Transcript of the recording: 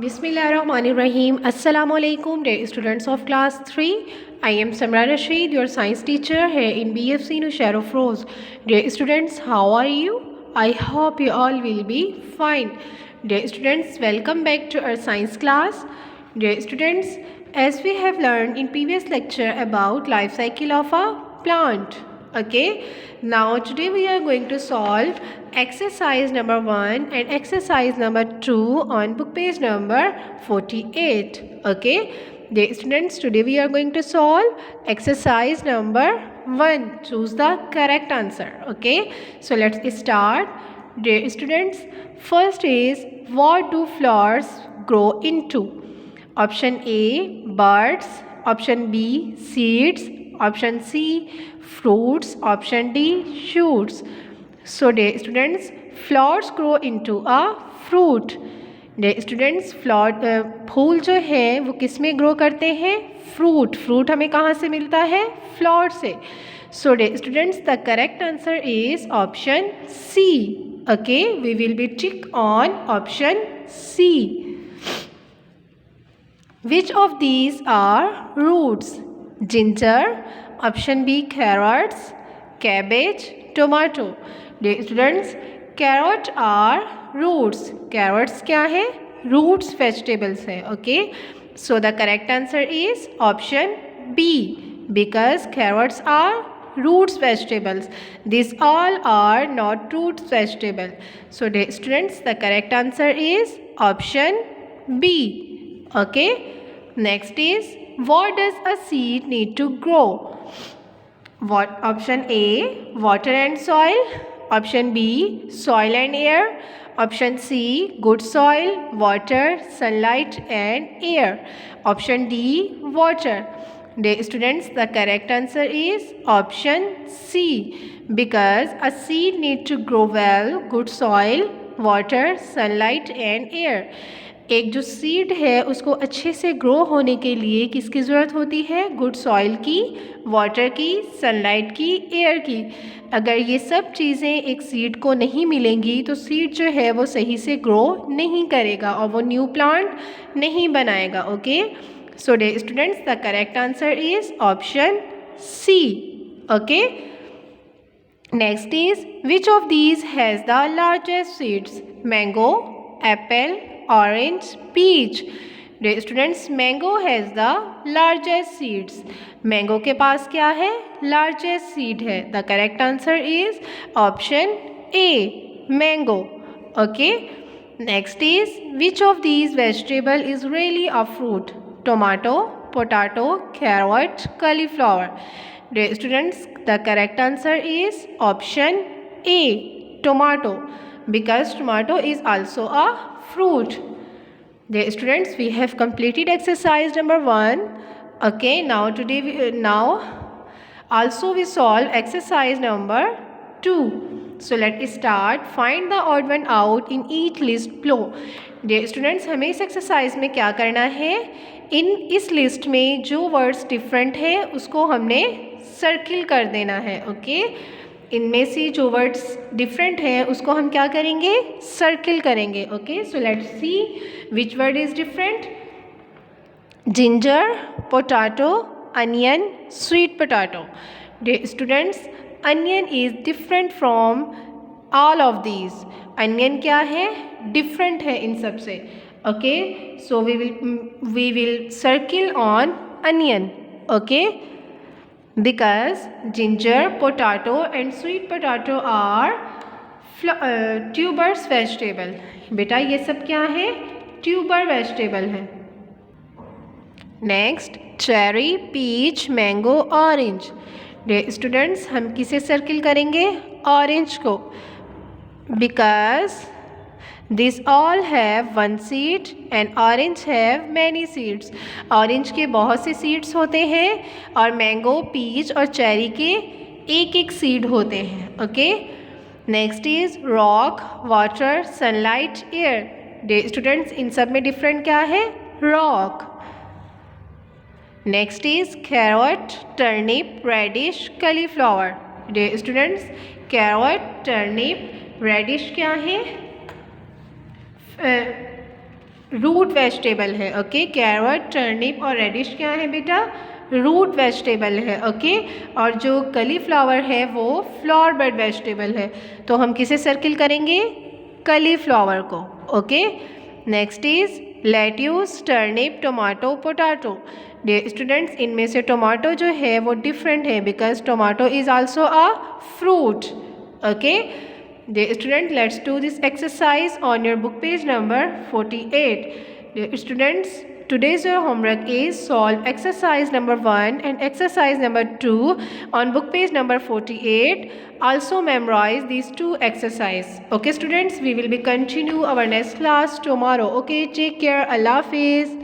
Bismillahirrahmanirrahim. Assalamu alaikum, dear students of class 3. I am Samra Rashid, your science teacher here in BFC Nushair of Rose. Dear students, how are you? I hope you all will be fine. Dear students, welcome back to our science class. Dear students, as we have learned in previous lecture about life cycle of a plant. Okay, now today we are going to solve exercise number 1 and exercise number 2 on book page number 48. Okay, dear students, today we are going to solve exercise number 1. Choose the correct answer. Okay, so let's start. Dear students, first is, what do flowers grow into? Option A, birds. Option B, seeds. Option C, fruits. Option D, shoots. So dear students, flowers grow into a fruit. dear students, फूल जो है वो किस में grow करते हैं? Fruit. Fruit हमें कहाँ से मिलता है? फ्लावर से. So dear students, the correct answer is option C. Okay, we will be tick on option C. Which of these are roots? Ginger. Option B, carrots. Cabbage. Tomato. Dear students, carrot are roots. Carrots क्या है? Roots vegetables है. Okay, so the correct answer is option B, because carrots are roots vegetables. These all are not roots vegetable. So dear students, the correct answer is option B. Okay, next is, what does a seed need to grow? What? Option A, water and soil. Option B, soil and air. Option C, good soil, water, sunlight and air. Option D, water. Dear students, the correct answer is option C, because a seed need to grow well, good soil, water, sunlight and air. एक जो seed है उसको अच्छे से grow होने के लिए किसकी ज़रूरत होती है? गुड सॉइल की, वाटर की, सनलाइट की, एयर की. अगर ये सब चीज़ें एक सीड को नहीं मिलेंगी तो सीड जो है वो सही से ग्रो नहीं करेगा और वो न्यू प्लांट नहीं बनाएगा. Okay, so dear students, the correct answer is option C. Okay, next is, which of these has the largest seeds? Mango, apple, orange, peach. Dear students, mango has the largest seeds. Mango के पास क्या है? Largest seed है. The correct answer is option A, mango. Okay, next is, which of these vegetable is really a fruit? Tomato, potato, carrot, cauliflower. Dear students, the correct answer is option A, tomato, because tomato is also a fruit. Dear students, we have completed exercise number 1. Okay, now today also we solve exercise number 2. So let's start. Find the odd one out in each list below. Dear students, हमें इस exercise में क्या करना है? इस list में जो words different है उसको हमने सर्किल कर देना है. ओके, इनमें से जो वर्ड्स डिफरेंट हैं उसको हम क्या करेंगे? सर्किल करेंगे. Okay, so let's see which word is different. Ginger, potato, onion, sweet potato. Dear students, onion is different from all of these. Onion क्या है? डिफरेंट है इन सब से. Okay, so we will circle on onion. Okay, because ginger, potato and sweet potato are tubers vegetable. बेटा ये सब क्या है? ट्यूबर वेजिटेबल है. Next, cherry, peach, mango, orange. Dear students, हम किसे सर्किल करेंगे? ऑरेंज को, because this all have one seed and orange have many seeds. Orange के बहुत से सीड्स होते हैं और मैंगो, पीच और चेरी के एक एक सीड होते हैं. Okay, next is rock, water, sunlight, air. Dear students, इन सब में डिफरेंट क्या है? Rock. Next is carrot, turnip, radish, cauliflower. Dear students, carrot, turnip, radish क्या है? रूट वेजिटेबल है। ओके, कैरेट, टर्निप और रेडिश क्या है बेटा? रूट वेजिटेबल है। ओके, और जो कलीफ्लावर है वो फ्लावर बड वेजिटेबल है। तो हम किसे सर्किल करेंगे? कलीफ्लावर को। Okay, next is lettuce, turnip, tomato, potato. Dear students, इनमें से टोमेटो जो है वो डिफरेंट है because tomato is also a fruit. Okay, dear student, let's do this exercise on your book page number 48. Dear students, today's your homework is solve exercise number 1 and exercise number 2 on book page number 48. Also memorize these two exercise. Okay students, we will be continue our next class tomorrow. Okay, take care. Allah Hafiz.